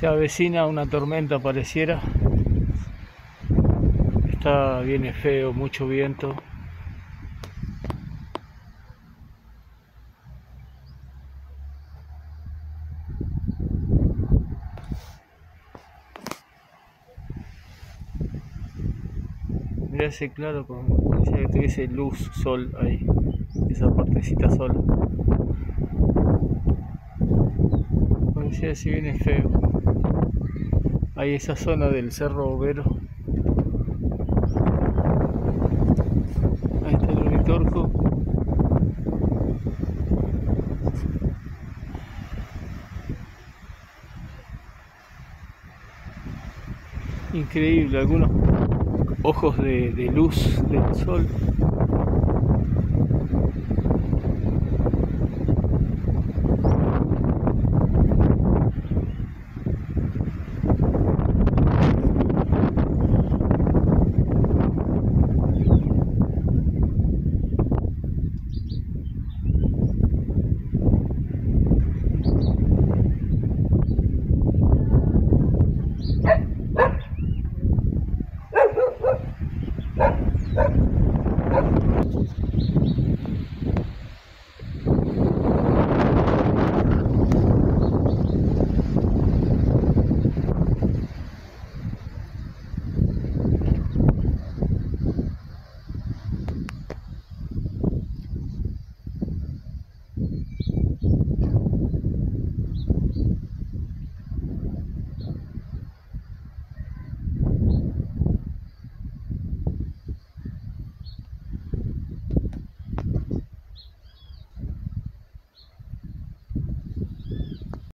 Se avecina una tormenta, pareciera. Viene feo, mucho viento. Mirá ese claro, parecía que tuviese luz, sol ahí, esa partecita sola. Parecía si viene feo. Ahí esa zona del Cerro Overo. Ahí está el Uritorco. Increíble, algunos ojos de luz del sol.